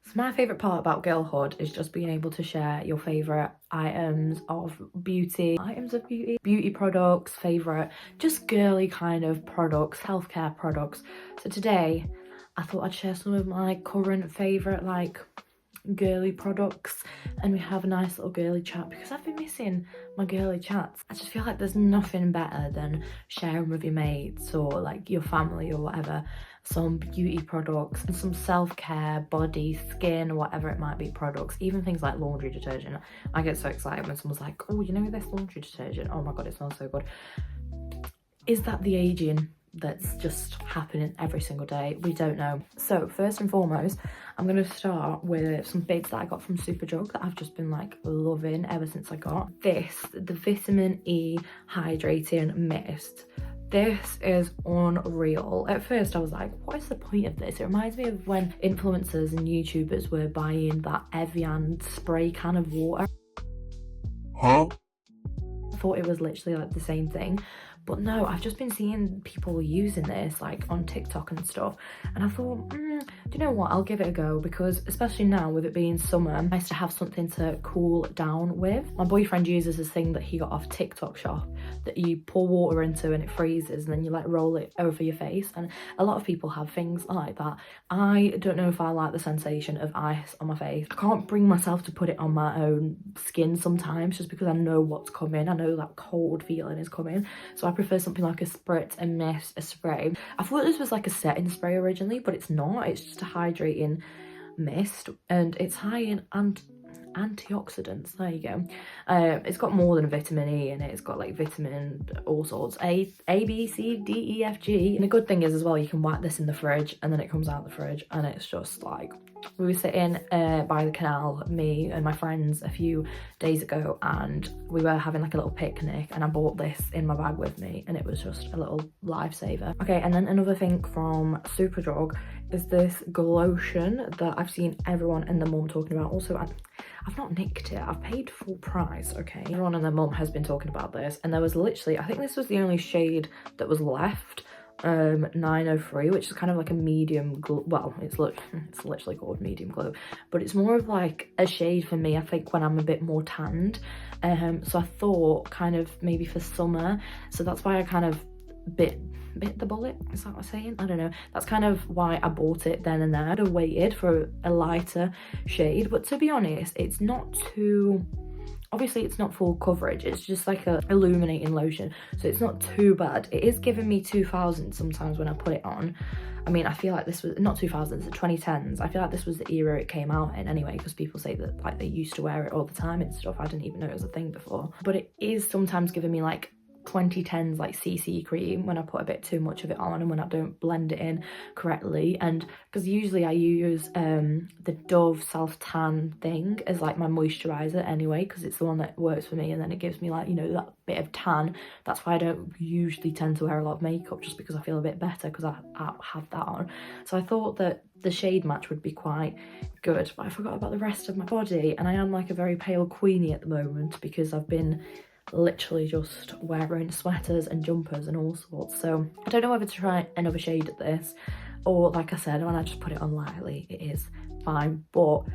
So my favourite part about girlhood is just being able to share your favourite items of beauty, beauty products, favourite, just girly kind of products, healthcare products. So today I thought I'd share some of my current favourite like girly products and we have a nice little girly chat because I've been missing my girly chats. I just feel like there's nothing better than sharing with your mates or like your family or whatever some beauty products and some self-care, body, skin, whatever it might be products, even things like laundry detergent. I get so excited when someone's like, oh, you know this laundry detergent, oh my god, it smells so good. Is that the aging that's just happening every single day? We don't know. So first and foremost, I'm going to start with some bits that I got from Superdrug that I've just been like loving ever since I got this, the vitamin E hydrating mist. This is unreal. At first I was like, what is the point of this? It reminds me of when influencers and YouTubers were buying that Evian spray can of water. Huh? I thought it was literally like the same thing, but no, I've just been seeing people using this like on TikTok and stuff, and I thought, do you know what, I'll give it a go, because especially now with it being summer, nice to have something to cool down with. My boyfriend uses this thing that he got off TikTok shop that you pour water into and it freezes and then you like roll it over your face, and a lot of people have things like that. I don't know if I like the sensation of ice on my face. I can't bring myself to put it on my own skin sometimes just because I know what's coming. I know that cold feeling is coming, so I prefer something like a spritz, a mist, a spray. I thought this was like a setting spray originally, but it's not. It's just a hydrating mist and it's high in antioxidants. There you go. It's got more than vitamin E in it. It's got like vitamin all sorts, A, B, C, D, E, F, G. And the good thing is as well, you can whack this in the fridge and then it comes out the fridge and it's just like, we were sitting by the canal, me and my friends, a few days ago, and we were having like a little picnic and I bought this in my bag with me and it was just a little lifesaver. Okay, and then another thing from Superdrug is this Glotion that I've seen everyone and their mum talking about. Also, I've not nicked it, I've paid full price, okay? Everyone and their mum has been talking about this, and there was literally, I think this was the only shade that was left, 903, which is kind of like a medium glow. Well, it's literally called medium glow, but it's more of like a shade for me, I think, when I'm a bit more tanned. So I thought kind of maybe for summer, so that's why I kind of bit the bullet, is that what I'm saying? I don't know. That's kind of why I bought it then and there. I'd have waited for a lighter shade, but to be honest, it's not too, obviously it's not full coverage, it's just like a illuminating lotion, so it's not too bad. It is giving me 2000 sometimes when I put it on. I mean, I feel like this was not 2000s, the 2010s. I feel like this was the era it came out in anyway, because people say that like they used to wear it all the time and stuff. I didn't even know it was a thing before, but it is sometimes giving me like 2010s like CC cream when I put a bit too much of it on and when I don't blend it in correctly. And because usually I use the Dove self tan thing as like my moisturizer anyway, because it's the one that works for me, and then it gives me like, you know, that bit of tan. That's why I don't usually tend to wear a lot of makeup, just because I feel a bit better because I have that on. So I thought that the shade match would be quite good, but I forgot about the rest of my body, and I am like a very pale queenie at the moment because I've been literally just wearing sweaters and jumpers and all sorts. So I don't know whether to try another shade at this, or like I said, when I just put it on lightly, it is fine, but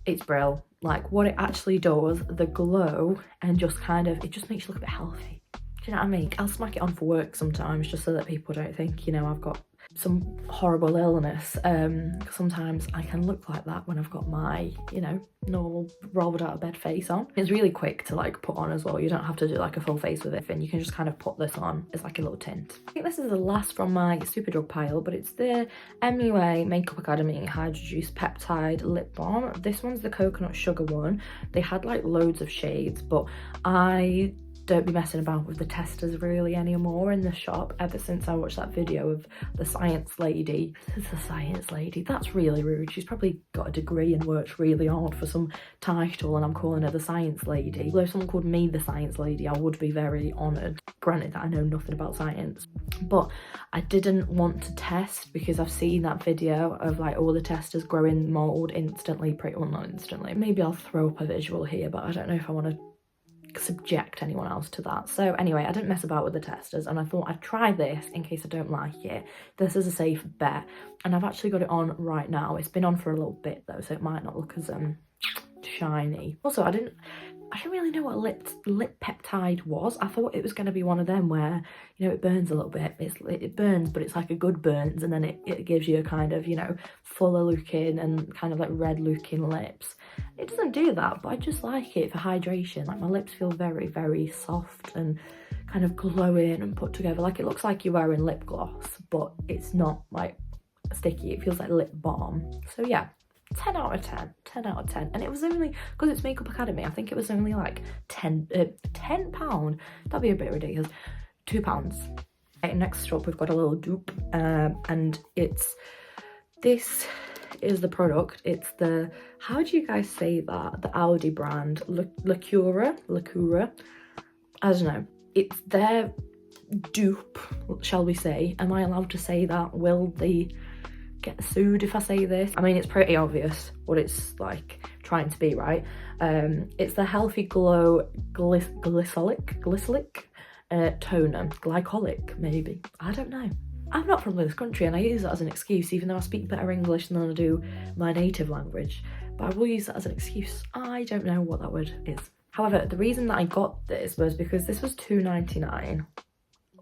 it's brilliant. Like what it actually does, the glow, and just kind of, it just makes you look a bit healthy. Do you know what I mean? I'll smack it on for work sometimes just so that people don't think, you know, I've got some horrible illness. Sometimes I can look like that when I've got my, you know, normal rolled out of bed face on. It's really quick to like put on as well. You don't have to do like a full face with it, and you can just kind of put this on as like a little tint. I think this is the last from my Superdrug pile, but it's the MUA Makeup Academy Hydro Juice Peptide Lip Balm. This one's the coconut sugar one. They had like loads of shades, but I don't be messing about with the testers really anymore in the shop ever since I watched that video of the science lady. This is the science lady. That's really rude. She's probably got a degree and worked really hard for some title, and I'm calling her the science lady. Although if someone called me the science lady, I would be very honoured. Granted that I know nothing about science, but I didn't want to test because I've seen that video of like all the testers growing mould instantly, pretty well, not instantly. Maybe I'll throw up a visual here, but I don't know if I want to subject anyone else to that. So anyway, I didn't mess about with the testers, and I thought I'd try this in case I don't like it. This is a safe bet, and I've actually got it on right now. It's been on for a little bit though, so it might not look as shiny. Also, I didn't really know what lip peptide was. I thought it was going to be one of them where, you know, it burns a little bit. It burns, but it's like a good burns, and then it gives you a kind of, you know, fuller looking and kind of like red looking lips. It doesn't do that, but I just like it for hydration. Like, my lips feel very, very soft and kind of glowing and put together. Like, it looks like you're wearing lip gloss, but it's not like sticky. It feels like lip balm. So yeah, 10 out of 10, 10 out of 10. And it was only, because it's Makeup Academy, I think it was only like £10. That'd be a bit ridiculous. £2. Right, next up we've got a little dupe, and this is the product. It's the, how do you guys say that? The Audi brand, Lacura. I don't know. It's their dupe, shall we say. Am I allowed to say that? Will they get sued if I say this? I mean, it's pretty obvious what it's like trying to be, right? It's the Healthy Glow glycolic toner, glycolic maybe, I don't know. I'm not from this country, and I use that as an excuse, even though I speak better English than I do my native language, but I will use that as an excuse. I don't know what that word is. However, the reason that I got this was because this was £2.99,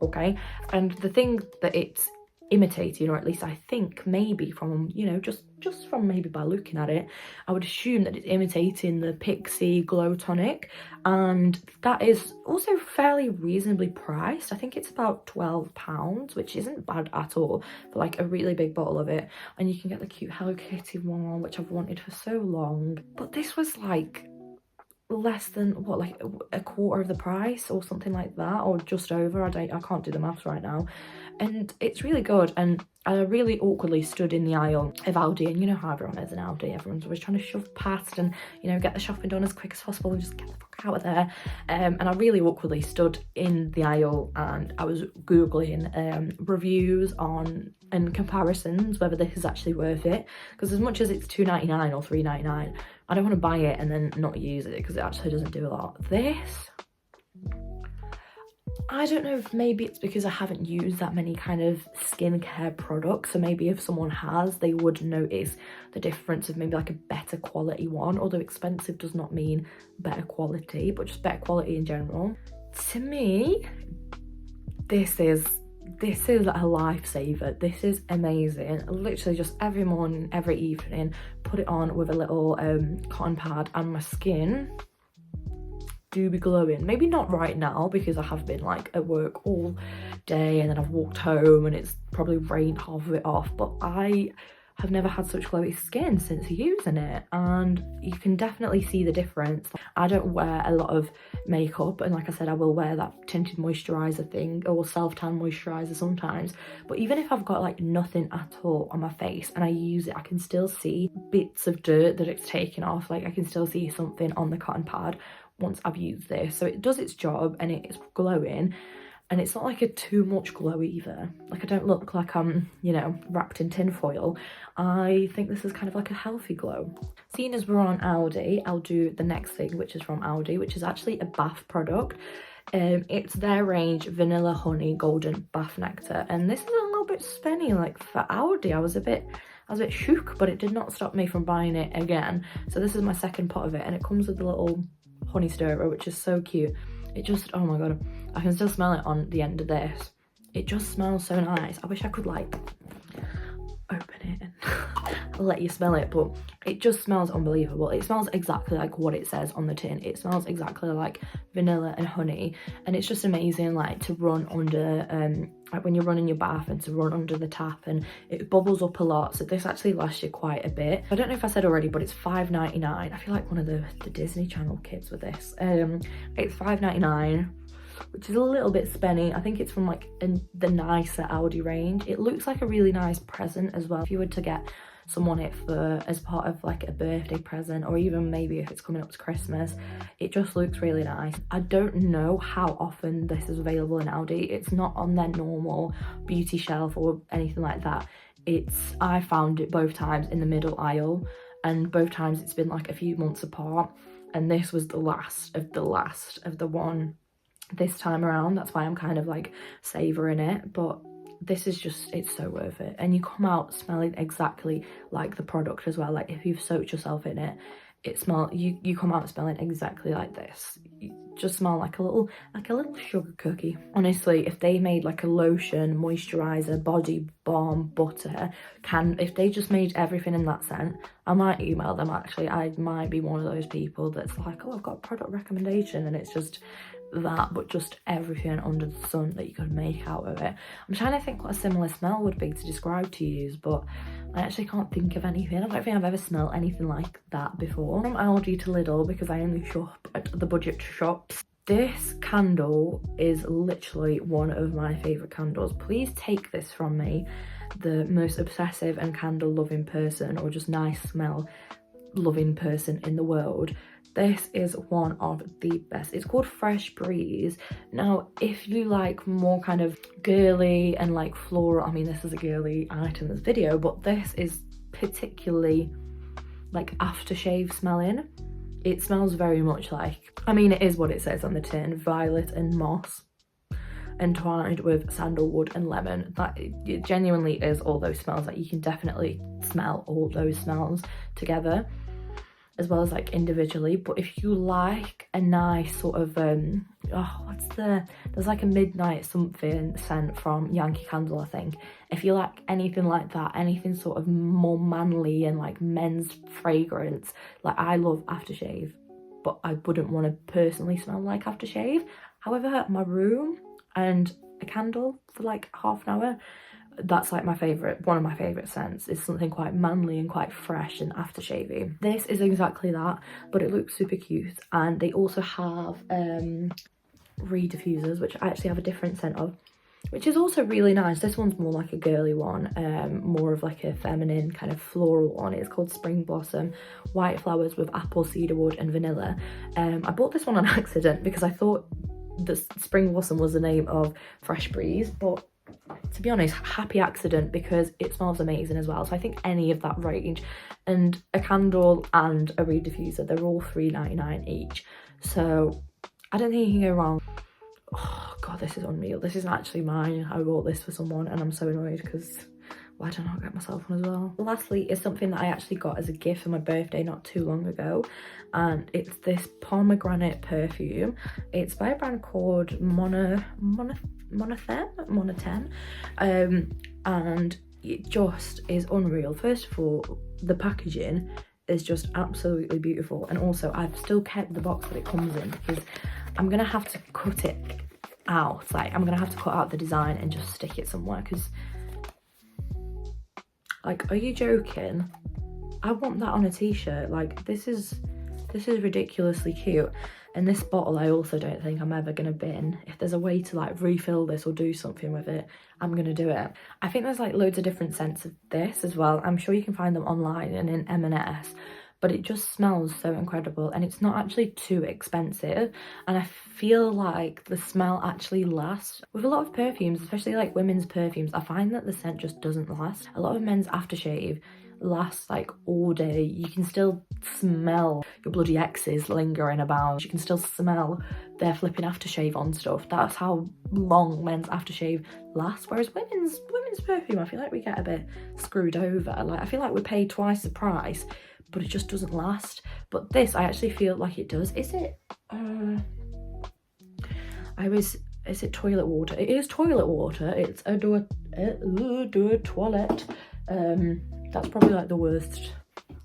okay? And the thing that it's imitating, or at least I think maybe from, you know, just from maybe by looking at it, I would assume that it's imitating the Pixie Glow Tonic, and that is also fairly reasonably priced. I think it's about £12, which isn't bad at all for like a really big bottle of it. And you can get the cute Hello Kitty one, which I've wanted for so long, but this was like less than, what, like a quarter of the price or something like that, or just over. I can't do the maths right now. And it's really good, and I really awkwardly stood in the aisle of Aldi, and you know how everyone is in Aldi, everyone's always trying to shove past and, you know, get the shopping done as quick as possible and just get the fuck out of there. And I really awkwardly stood in the aisle, and I was googling reviews on and comparisons whether this is actually worth it, because as much as it's £2.99 or £3.99, I don't want to buy it and then not use it, because it actually doesn't do a lot. This, I don't know if maybe it's because I haven't used that many kind of skincare products, so maybe if someone has, they would notice the difference of maybe like a better quality one, although expensive does not mean better quality, but just better quality in general. To me, this is a lifesaver. This is amazing. Literally just every morning, every evening, put it on with a little cotton pad, and my skin do be glowing. Maybe not right now, because I have been like at work all day, and then I've walked home and it's probably rained half of it off, but I have never had such glowy skin since using it, and you can definitely see the difference. I don't wear a lot of makeup, and like I said, I will wear that tinted moisturizer thing or self-tan moisturizer sometimes, but even if I've got like nothing at all on my face and I use it, I can still see bits of dirt that it's taken off. Like, I can still see something on the cotton pad once I've used this. So it does its job, and it's glowing, and it's not like a too much glow either. Like, I don't look like I'm, you know, wrapped in tin foil. I think this is kind of like a healthy glow. Seeing as we're on Aldi, I'll do the next thing, which is from Aldi, which is actually a bath product. It's their range Vanilla Honey Golden Bath Nectar, and this is a little bit spenny. Like, for Aldi, I was a bit shook, but it did not stop me from buying it again. So this is my second pot of it, and it comes with a little honey stirrer, which is so cute. It just, oh my god, I can still smell it on the end of this. It just smells so nice. I wish I could like open it and let you smell it, but it just smells unbelievable. It smells exactly like what it says on the tin. It smells exactly like vanilla and honey, and it's just amazing, like, to run under like when you're running your bath, and to run under the tap, and it bubbles up a lot. So this actually lasts you quite a bit. I don't know if I said already, but it's $5.99. I feel like one of the Disney Channel kids with this. It's $5.99, which is a little bit spenny. I think it's from like the nicer Aldi range. It looks like a really nice present as well. If you were to get someone it for as part of like a birthday present, or even maybe if it's coming up to Christmas, it just looks really nice. I don't know how often this is available in Aldi. It's not on their normal beauty shelf or anything like that. I found it both times in the middle aisle, and both times it's been like a few months apart. and this was the last of the one this time around. That's why I'm kind of like savouring it, but this is just, it's so worth it. And you come out smelling exactly like the product as well. Like if you've soaked yourself in it, you come out smelling exactly like this. You just smell like a little sugar cookie. Honestly, if they made like a lotion, moisturizer, body balm, butter, if they just made everything in that scent, I might email them. Actually, I might be one of those people that's like, oh, I've got a product recommendation, and it's just that, but just everything under the sun that you could make out of it. I'm trying to think what a similar smell would be to describe to you, but I actually can't think of anything. I don't think I've ever smelled anything like that before. From Aldi to Lidl, because I only shop at the budget shops. This candle is literally one of my favourite candles. Please take this from me, the most obsessive and candle loving person, or just nice smell loving person in the world. This is one of the best. It's called Fresh Breeze. Now, if you like more kind of girly and like floral, I mean, this is a girly item, this video, but this is particularly like aftershave smelling. It smells very much like, I mean, it is what it says on the tin, violet and moss, entwined with sandalwood and lemon. That it genuinely is all those smells. Like you can definitely smell all those smells together, as well as like individually. But if you like a nice sort of there's like a midnight something scent from Yankee Candle, I think. If you like anything like that, anything sort of more manly and like men's fragrance, like I love aftershave, but I wouldn't want to personally smell like aftershave. However, my room and a candle for like half an hour, that's like my favorite, one of my favorite scents is something quite manly and quite fresh and aftershavey. This is exactly that, but it looks super cute. And they also have reed diffusers, which I actually have a different scent of, which is also really nice. This one's more like a girly one, more of like a feminine kind of floral one. It's called Spring Blossom, white flowers with apple, cedarwood and vanilla. I bought this one on accident because I thought that Spring Blossom was the name of Fresh Breeze, but to be honest, happy accident, because it smells amazing as well. So I think any of that range, and a candle and a reed diffuser, they're all $3.99 each, so I don't think you can go wrong. Oh god, this is unreal. This isn't actually mine. I bought this for someone and I'm so annoyed because why did I not get myself one as well? Lastly is something that I actually got as a gift for my birthday not too long ago, and it's this pomegranate perfume. It's by a brand called Monothen, and it just is unreal. First of all, the packaging is just absolutely beautiful, and also I've still kept the box that it comes in because I'm gonna have to cut it out. Like I'm gonna have to cut out the design and just stick it somewhere, because like, are you joking? I want that on a t-shirt. Like this is ridiculously cute. And this bottle I also don't think I'm ever gonna bin. If there's a way to like refill this or do something with it, I'm gonna do it. I think there's like loads of different scents of this as well. I'm sure you can find them online and in M&S, but it just smells so incredible, and it's not actually too expensive, and I feel like the smell actually lasts. With a lot of perfumes, especially like women's perfumes, I find that the scent just doesn't last. A lot of men's aftershave lasts like all day. You can still smell your bloody exes lingering about. You can still smell their flipping aftershave on stuff. That's how long men's aftershave lasts, whereas women's perfume, I feel like we get a bit screwed over. Like I feel like we pay twice the price, but it just doesn't last. But this, I actually feel like it does. Is it is it toilet water? It is toilet water. It's a toilet. That's probably like the worst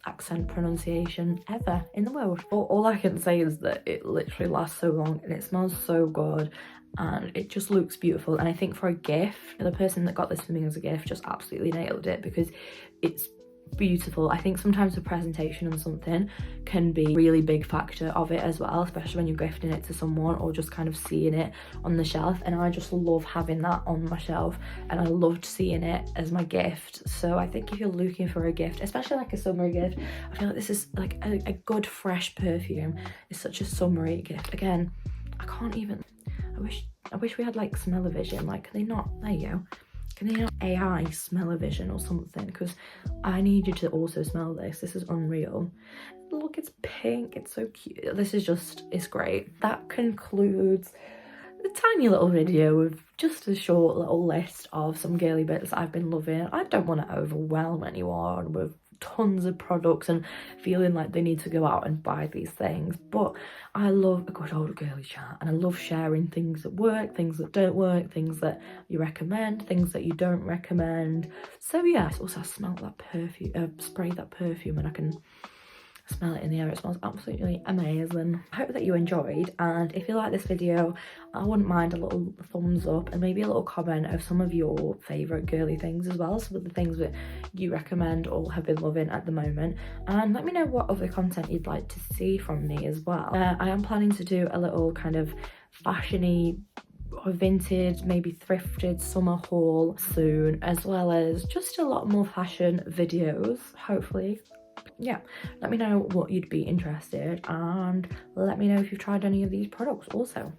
accent pronunciation ever in the world. All I can say is that it literally lasts so long and it smells so good and it just looks beautiful. And I think for a gift, the person that got this for me as a gift just absolutely nailed it, because it's beautiful. I think sometimes the presentation on something can be a really big factor of it as well, especially when you're gifting it to someone or just kind of seeing it on the shelf. And I just love having that on my shelf, and I loved seeing it as my gift. So I think if you're looking for a gift, especially like a summery gift, I feel like this is like a good fresh perfume is such a summery gift. Again, I can't even, I wish we had like smell-o-vision. Like, can they not? There you go. Can they have AI smell-o-vision or something? Because I need you to also smell this. This is unreal. Look, it's pink. It's so cute. This is just, it's great. That concludes a tiny little video with just a short little list of some girly bits I've been loving. I don't want to overwhelm anyone with tons of products and feeling like they need to go out and buy these things, but I love a good old girly chat, and I love sharing things that work, things that don't work, things that you recommend, things that you don't recommend. So yeah, also I smell that perfume, spray that perfume, and I can smell it in the air. It smells absolutely amazing. I hope that you enjoyed, and if you like this video, I wouldn't mind a little thumbs up and maybe a little comment of some of your favourite girly things as well, some of the things that you recommend or have been loving at the moment, and let me know what other content you'd like to see from me as well. I am planning to do a little kind of fashion-y or vintage, maybe thrifted summer haul soon, as well as just a lot more fashion videos, hopefully. Yeah, let me know what you'd be interested, and let me know if you've tried any of these products also.